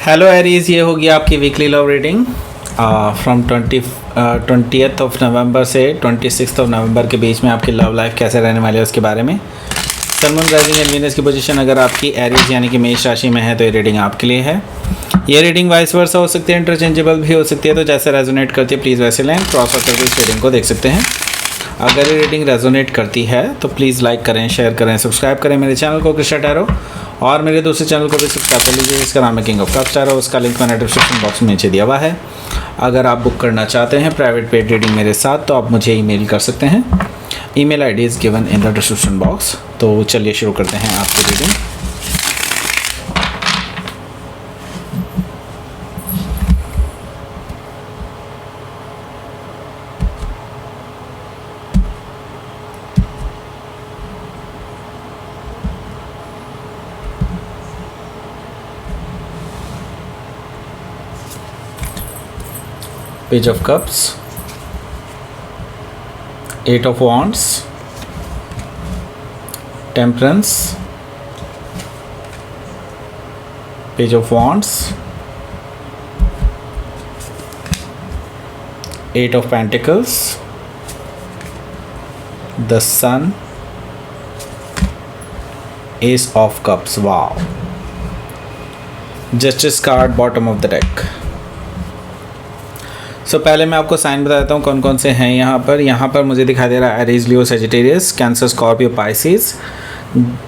Hello Aries, ये होगी आपकी weekly love reading from 20th of November से 26th ऑफ नवंबर के बीच में आपकी लव लाइफ कैसे रहने वाली है उसके बारे में। Sun moon rising and Venus की पोजीशन अगर आपकी एरीज यानी कि मेष राशि में है तो ये रीडिंग आपके लिए है। ये रीडिंग वाइस वर्सा हो सकती है, इंटरचेंजेबल भी हो सकती है, तो जैसे रेजोनेट करती है प्लीज़ वैसे लें। क्रॉस आउट करके इस रीडिंग को देख सकते हैं। अगर ये रीडिंग रेजोनेट करती है तो प्लीज़ लाइक करें, शेयर करें, सब्सक्राइब करें मेरे चैनल को कृष्णा टैरो, और मेरे दूसरे चैनल को भी सब्सक्राइब कर लीजिए जिसका नाम है किंग ऑफ कप्स टैरो। उसका लिंक मैंने डिस्क्रिप्शन बॉक्स में नीचे दिया हुआ है। अगर आप बुक करना चाहते हैं प्राइवेट पेड रीडिंग मेरे साथ तो आप मुझे ईमेल कर सकते हैं। Email ID is given in the description box. तो चलिए शुरू करते हैं आपकी reading. Page of Cups, Eight of Wands, Temperance, Page of Wands, Eight of Pentacles, the Sun, Ace of Cups. Wow. Justice card bottom of the deck. पहले मैं आपको sign बता देता हूँ कौन कौन से हैं यहाँ पर मुझे दिखाई दे रहा है Aries, Leo, Sagittarius, Cancer, Scorpio, Pisces,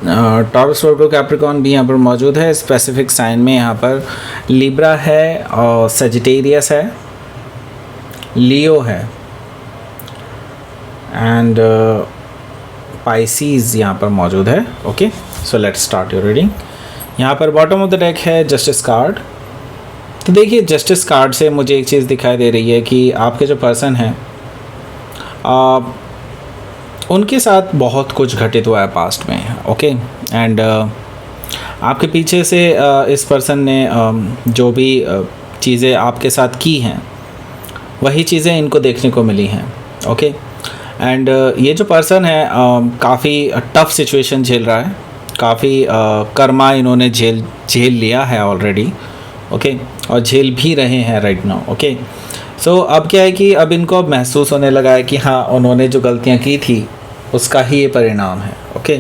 Taurus, Virgo, Capricorn भी यहाँ पर मौजूद है। स्पेसिफिक साइन में यहाँ पर लिब्रा है और सजिटेरियस है, लियो है एंड पाइसिस यहाँ पर मौजूद है। Okay, so let's start your reading. यहाँ पर बॉटम ऑफ द डेक है जस्टिस कार्ड। तो देखिए, जस्टिस कार्ड से मुझे एक चीज़ दिखाई दे रही है कि आपके जो पर्सन हैं उनके साथ बहुत कुछ घटित हुआ है पास्ट में। ओके, एंड आपके पीछे से इस पर्सन ने जो भी चीज़ें आपके साथ की हैं वही चीज़ें इनको देखने को मिली हैं। ओके, एंड ये जो पर्सन है काफ़ी टफ सिचुएशन झेल रहा है, काफ़ी कर्मा इन्होंने झेल लिया है ऑलरेडी। ओके, और झेल भी रहे हैं राइट नाउ। ओके, सो अब क्या है कि अब इनको अब महसूस होने लगा है कि हाँ, उन्होंने जो गलतियाँ की थी उसका ही ये परिणाम है। ओके,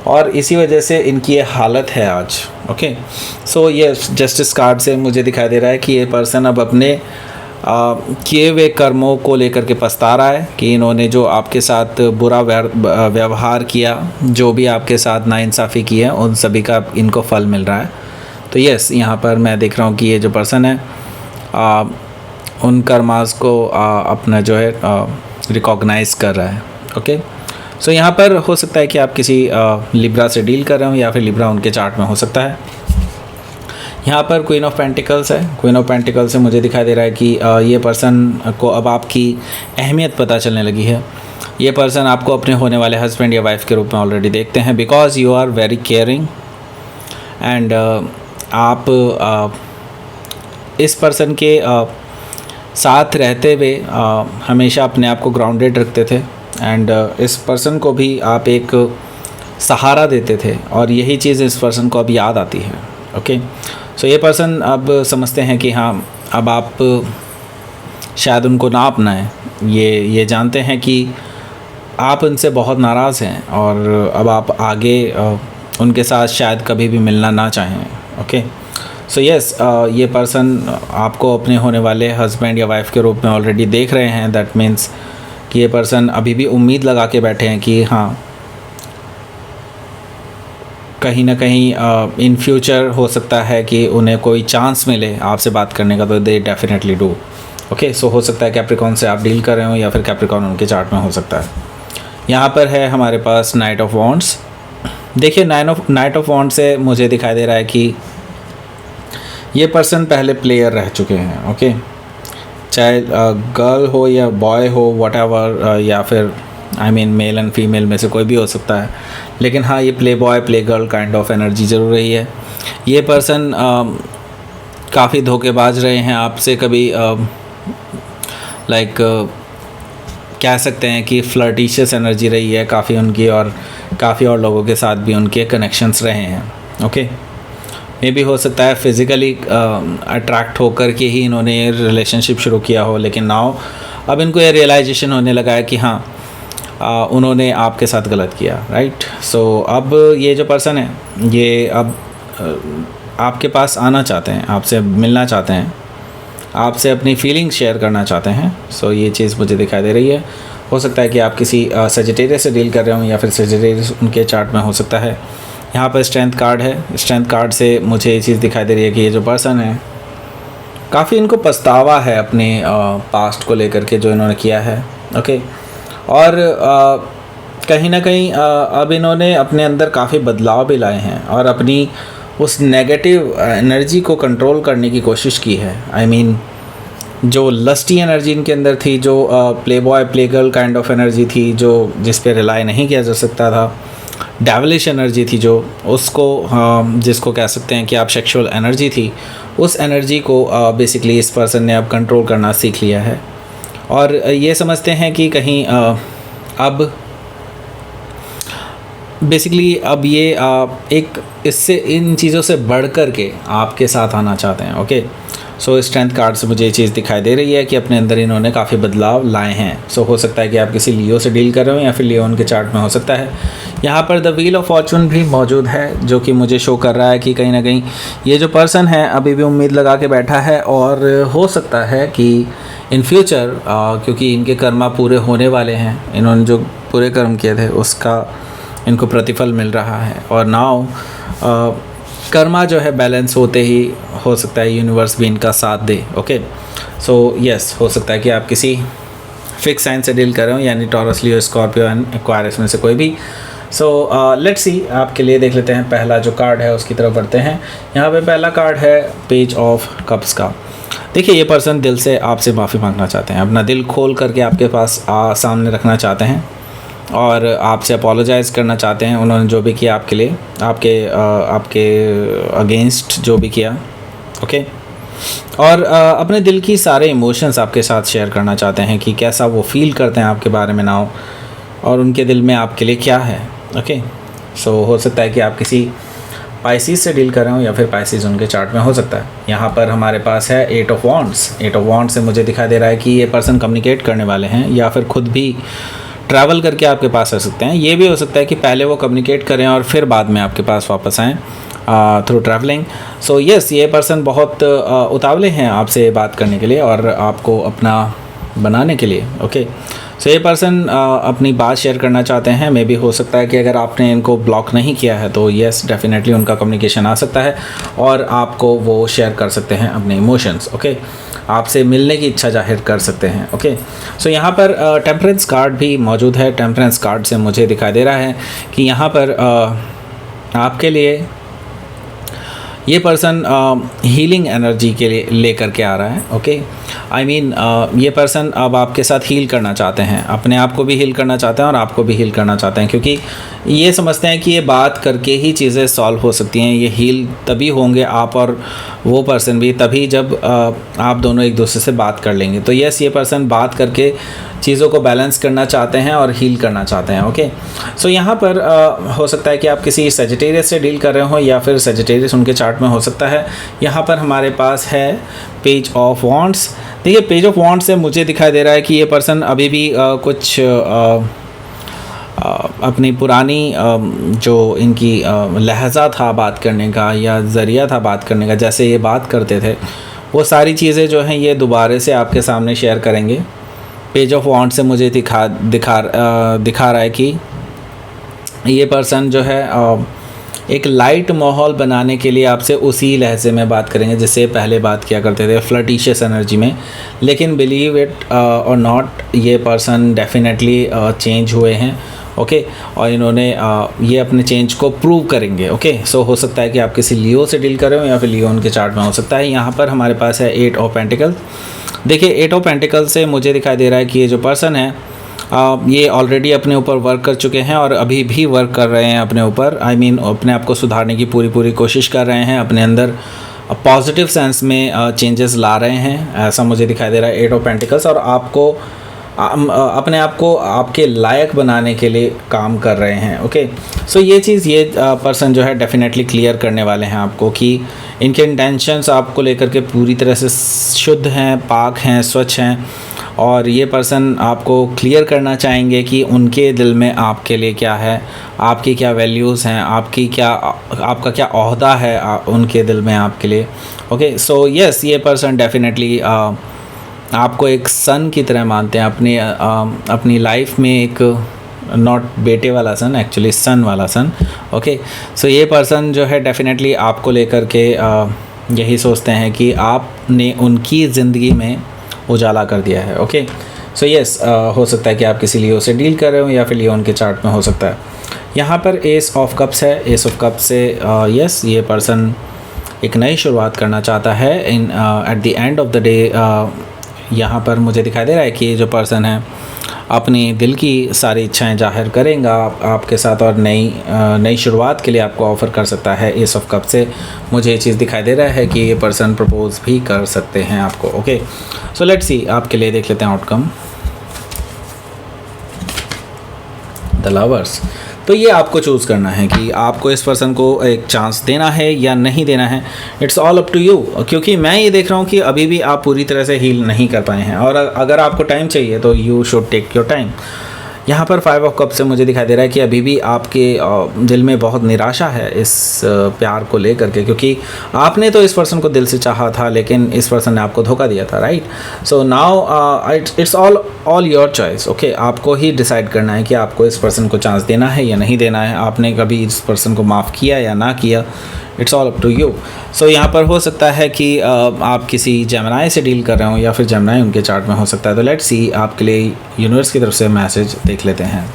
और इसी वजह से इनकी ये हालत है आज। ओके, सो ये जस्टिस कार्ड से मुझे दिखाई दे रहा है कि ये पर्सन अब अपने किए हुए कर्मों को लेकर के पछता रहा है कि इन्होंने जो आपके साथ बुरा व्यवहार किया, जो भी आपके साथ नाइंसाफ़ी की है, उन सभी का इनको फल मिल रहा है। तो यस, यहाँ पर मैं देख रहा हूँ कि ये जो पर्सन है उन कर्मास को अपना जो है रिकॉग्नाइज़ कर रहा है। ओके, सो यहाँ पर हो सकता है कि आप किसी लिब्रा से डील कर रहे हो या फिर लिब्रा उनके चार्ट में हो सकता है। यहाँ पर क्वीन ऑफ पेंटिकल्स है। क्वीन ऑफ पेंटिकल्स से मुझे दिखाई दे रहा है कि ये पर्सन को अब आपकी अहमियत पता चलने लगी है। ये पर्सन आपको अपने होने वाले हस्बैंड या वाइफ के रूप में ऑलरेडी देखते हैं, because you are very caring and आप इस पर्सन के साथ रहते हुए हमेशा अपने आप को ग्राउंडेड रखते थे एंड इस पर्सन को भी आप एक सहारा देते थे और यही चीज़ इस पर्सन को अब याद आती है। ओके, सो ये पर्सन अब समझते हैं कि हाँ, अब आप शायद उनको ना अपनाएं। ये जानते हैं कि आप उनसे बहुत नाराज़ हैं और अब आप आगे उनके साथ शायद कभी भी मिलना ना चाहें। ओके, सो यस, ये पर्सन आपको अपने होने वाले हस्बैंड या वाइफ के रूप में ऑलरेडी देख रहे हैं। दैट मीन्स कि ये पर्सन अभी भी उम्मीद लगा के बैठे हैं कि हाँ, कहीं ना कहीं इन फ्यूचर हो सकता है कि उन्हें कोई चांस मिले आपसे बात करने का, तो दे डेफिनेटली डू। ओके, सो हो सकता है कैप्रिकॉर्न से आप डील कर रहे हो या फिर कैप्रिकॉर्न उनके चार्ट में हो सकता है। यहाँ पर है हमारे पास नाइट ऑफ वॉन्ड्स। देखिए, नाइट ऑफ वॉन्ड से मुझे दिखाई दे रहा है कि ये पर्सन पहले प्लेयर रह चुके हैं। ओके, चाहे गर्ल हो या बॉय हो, व्हाटएवर, या फिर मेल एंड फीमेल में से कोई भी हो सकता है, लेकिन हाँ, ये play boy play girl kind of energy ज़रूर रही है। ये पर्सन काफ़ी धोखेबाज रहे हैं आपसे, कभी लाइक कह सकते हैं कि फ्लर्टिशियस एनर्जी रही है काफ़ी उनकी, और काफ़ी और लोगों के साथ भी उनके कनेक्शंस रहे हैं। ओके, मे भी हो सकता है फिज़िकली अट्रैक्ट होकर के ही इन्होंने रिलेशनशिप शुरू किया हो, लेकिन नाउ अब इनको ये रियलाइजेशन होने लगा है कि हाँ उन्होंने आपके साथ गलत किया, राइट। सो अब ये जो पर्सन है ये अब आपके पास आना चाहते हैं, आपसे मिलना चाहते हैं, आपसे अपनी फीलिंग्स शेयर करना चाहते हैं। सो ये चीज़ मुझे दिखाई दे रही है। हो सकता है कि आप किसी सजिटेरियस से डील कर रहे हो या फिर सजिटेरियस उनके चार्ट में हो सकता है। यहाँ पर स्ट्रेंथ कार्ड है, स्ट्रेंथ कार्ड से मुझे ये चीज़ दिखाई दे रही है कि ये जो पर्सन है काफ़ी इनको पछतावा है अपने पास्ट को लेकर के जो इन्होंने किया है, ओके। और कहीं ना कहीं अब इन्होंने अपने अंदर काफ़ी बदलाव भी लाए हैं और अपनी उस नेगेटिव एनर्जी को कंट्रोल करने की कोशिश की है। आई मीन जो लस्टी एनर्जी इनके अंदर थी, जो play boy play girl kind of energy थी, जो जिस पे रिलाई नहीं किया जा सकता था, डेविलिश एनर्जी थी जो उसको जिसको कह सकते हैं कि आप सेक्सुअल एनर्जी थी, उस एनर्जी को बेसिकली इस पर्सन ने अब कंट्रोल करना सीख लिया है। और ये समझते हैं कि कहीं अब बेसिकली अब ये एक इससे इन चीज़ों से बढ़ कर के आपके साथ आना चाहते हैं, ओके। सो स्ट्रेंथ कार्ड से मुझे ये चीज़ दिखाई दे रही है कि अपने अंदर इन्होंने काफ़ी बदलाव लाए हैं। सो हो सकता है कि आप किसी लियो से डील कर रहे हो या फिर लियो उनके चार्ट में हो सकता है। यहाँ पर द व्हील ऑफ फॉर्चून भी मौजूद है जो कि मुझे शो कर रहा है कि कहीं ना कहीं ये जो पर्सन है अभी भी उम्मीद लगा के बैठा है और हो सकता है कि इन फ्यूचर क्योंकि इनके कर्मा पूरे होने वाले हैं, इन्होंने जो पूरे कर्म किए थे उसका इनको प्रतिफल मिल रहा है और नाउ कर्मा जो है बैलेंस होते ही हो सकता है यूनिवर्स भी इनका साथ दे, ओके। सो यस, हो सकता है कि आप किसी फिक्स साइन से डील कर रहे हो, यानी taurus, Leo, Scorpio and Aquarius में से कोई भी। सो लेट्स सी, आपके लिए देख लेते हैं पहला जो कार्ड है उसकी तरफ बढ़ते हैं। यहाँ पे पहला कार्ड है पेज ऑफ कप्स का। देखिए ये पर्सन दिल से आपसे माफ़ी मांगना चाहते हैं, अपना दिल खोल करके आपके पास सामने रखना चाहते हैं और आपसे अपोलोजाइज़ करना चाहते हैं उन्होंने जो भी किया आपके लिए, आपके अगेंस्ट जो भी किया, ओके। और अपने दिल की सारे इमोशंस आपके साथ शेयर करना चाहते हैं कि कैसा वो फील करते हैं आपके बारे में नाउ और उनके दिल में आपके लिए क्या है, ओके। सो हो सकता है कि आप किसी पाइसिस से डील कर रहे हो या फिर पाइसिस उनके चार्ट में हो सकता है। यहाँ पर हमारे पास है 8 ऑफ वॉन्ड्स। 8 ऑफ वॉन्ड्स से मुझे दिखाई दे रहा है कि ये पर्सन कम्युनिकेट करने वाले हैं या फिर खुद भी ट्रैवल करके आपके पास आ सकते हैं। ये भी हो सकता है कि पहले वो कम्युनिकेट करें और फिर बाद में आपके पास वापस आएँ थ्रू ट्रैवलिंग। सो यस, ये पर्सन बहुत उतावले हैं आपसे बात करने के लिए और आपको अपना बनाने के लिए, ओके। सो ये पर्सन अपनी बात शेयर करना चाहते हैं। मे भी हो सकता है कि अगर आपने इनको ब्लॉक नहीं किया है तो यस डेफिनेटली उनका कम्युनिकेशन आ सकता है और आपको वो शेयर कर सकते हैं अपने इमोशंस, ओके। आपसे मिलने की इच्छा जाहिर कर सकते हैं, ओके। सो यहाँ पर टेम्परेंस कार्ड भी मौजूद है। टेम्परेंस कार्ड से मुझे दिखाई दे रहा है कि यहाँ पर आपके लिए ये पर्सन हीलिंग एनर्जी के लिए लेकर के आ रहा है, ओके। आई मीन ये पर्सन अब आपके साथ हील करना चाहते हैं, अपने आप को भी हील करना चाहते हैं और आपको भी हील करना चाहते हैं, क्योंकि ये समझते हैं कि ये बात करके ही चीज़ें सॉल्व हो सकती हैं। ये हील तभी होंगे आप और वो पर्सन भी तभी जब आप दोनों एक दूसरे से बात कर लेंगे। तो यस, ये पर्सन बात करके चीज़ों को बैलेंस करना चाहते हैं और हील करना चाहते हैं, ओके। सो यहाँ पर हो सकता है कि आप किसी सजिटेरियस से डील कर रहे हो या फिर सजिटेरियस उनके चार्ट में हो सकता है। यहाँ पर हमारे पास है पेज ऑफ वॉन्ड्स। देखिए पेज ऑफ वॉन्ड्स से मुझे दिखाई दे रहा है कि ये पर्सन अभी भी कुछ अपनी पुरानी जो इनकी लहज़ा था बात करने का या ज़रिया था बात करने का, जैसे ये बात करते थे, वो सारी चीज़ें जो हैं ये दोबारा से आपके सामने शेयर करेंगे। पेज ऑफ वॉन्ड से मुझे दिखा रहा है कि ये पर्सन जो है एक लाइट माहौल बनाने के लिए आपसे उसी लहजे में बात करेंगे जिससे पहले बात किया करते थे, फ्लर्टिशियस एनर्जी में। लेकिन बिलीव इट और नॉट, ये पर्सन डेफिनेटली चेंज हुए हैं, ओके। और इन्होंने ये अपने चेंज को प्रूव करेंगे, ओके। सो हो सकता है कि आप किसी लियो से डील कर रहे हो या फिर लियो उनके चार्ट में हो सकता है। यहाँ पर हमारे पास है 8 ऑफ पेंटिकल। देखिए 8 ऑफ पेंटिकल से मुझे दिखाई दे रहा है कि ये जो पर्सन है ये ऑलरेडी अपने ऊपर वर्क कर चुके हैं और अभी भी वर्क कर रहे हैं अपने ऊपर। आई मीन अपने आप को सुधारने की पूरी कोशिश कर रहे हैं, अपने अंदर पॉजिटिव सेंस में चेंजेस ला रहे हैं, ऐसा मुझे दिखाई दे रहा है 8 ऑफ पेंटिकल्स। और आपको अपने आप को आपके लायक बनाने के लिए काम कर रहे हैं। ओके, सो ये चीज़ ये पर्सन जो है डेफिनेटली क्लियर करने वाले हैं आपको कि इनके इंटेंशंस आपको लेकर के पूरी तरह से शुद्ध हैं, पाक हैं, स्वच्छ हैं, और ये पर्सन आपको क्लियर करना चाहेंगे कि उनके दिल में आपके लिए क्या है, आपकी क्या वैल्यूज़ हैं, आपका क्या ओहदा है उनके दिल में आपके लिए। ओके, सो यस, ये पर्सन डेफिनेटली आपको एक सन की तरह मानते हैं अपनी लाइफ में, एक नॉट बेटे वाला सन, एक्चुअली सन वाला सन। ओके, सो ये पर्सन जो है डेफिनेटली आपको लेकर के यही सोचते हैं कि आपने उनकी ज़िंदगी में उजाला कर दिया है। ओके, सो यस, हो सकता है कि आप किसी लियो से डील कर रहे हो या फिर लियो उनके चार्ट में हो सकता है। यहाँ पर एस ऑफ कप्स है। एस ऑफ कप्स से यस, ये पर्सन एक नई शुरुआत करना चाहता है in at the end of the day. यहाँ पर मुझे दिखाई दे रहा है कि ये जो पर्सन है अपनी दिल की सारी इच्छाएं जाहिर करेगा आपके साथ, और नई शुरुआत के लिए आपको ऑफ़र कर सकता है। एस ऑफ कप से मुझे ये चीज़ दिखाई दे रहा है कि ये पर्सन प्रपोज भी कर सकते हैं आपको। ओके, सो लेट्स सी, आपके लिए देख लेते हैं आउटकम। The lovers. तो ये आपको चूज़ करना है कि आपको इस पर्सन को एक चांस देना है या नहीं देना है। It's all up to you, क्योंकि मैं ये देख रहा हूँ कि अभी भी आप पूरी तरह से हील नहीं कर पाए हैं, और अगर आपको टाइम चाहिए तो you should take your time. यहाँ पर 5 ऑफ कप से मुझे दिखाई दे रहा है कि अभी भी आपके दिल में बहुत निराशा है इस प्यार को लेकर के, क्योंकि आपने तो इस पर्सन को दिल से चाहा था लेकिन इस पर्सन ने आपको धोखा दिया था, right. So now it's all your choice. Okay, आपको ही डिसाइड करना है कि आपको इस पर्सन को चांस देना है या नहीं देना है। आपने कभी इस पर्सन को माफ़ किया या ना किया, it's all up to you. So यहाँ पर हो सकता है कि आप किसी जेमिनी से डील कर रहे हो या फिर जेमिनी उनके चार्ट में हो सकता है। तो लेट्स सी, आपके लिए यूनिवर्स की तरफ से मैसेज देख लेते हैं।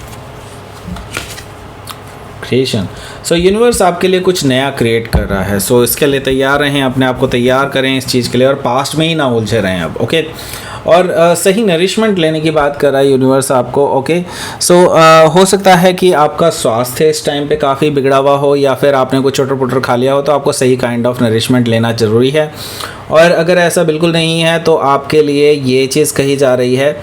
क्रिएशन। सो यूनिवर्स आपके लिए कुछ नया क्रिएट कर रहा है। सो इसके लिए तैयार रहें, अपने आप को तैयार करें इस चीज़ के लिए, और पास्ट में ही ना उलझे रहें अब। ओके, और सही नरिशमेंट लेने की बात कर रहा है यूनिवर्स आपको। ओके, सो हो सकता है कि आपका स्वास्थ्य इस टाइम पे काफ़ी बिगड़ा हुआ हो, या फिर आपने कुछ चटर पुटर खा लिया हो, तो आपको सही काइंड ऑफ नरिशमेंट लेना ज़रूरी है। और अगर ऐसा बिल्कुल नहीं है तो आपके लिए ये चीज़ कही जा रही है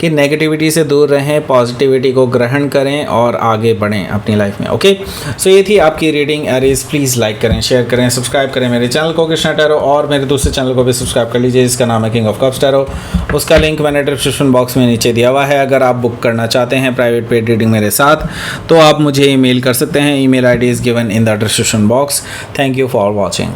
कि नेगेटिविटी से दूर रहें, पॉजिटिविटी को ग्रहण करें और आगे बढ़ें अपनी लाइफ में। ओके, सो ये थी आपकी रीडिंग एरीज। प्लीज़ लाइक करें, शेयर करें, सब्सक्राइब करें मेरे चैनल को कृष्णा टैरो, और मेरे दूसरे चैनल को भी सब्सक्राइब कर लीजिए जिसका नाम है किंग ऑफ कप्स टैरो। उसका लिंक मैंने डिस्क्रिप्शन बॉक्स में नीचे दिया हुआ है। अगर आप बुक करना चाहते हैं प्राइवेट पेड रीडिंग मेरे साथ तो आप मुझे ईमेल कर सकते हैं। Email ID is given in the description box. Thank you for watching.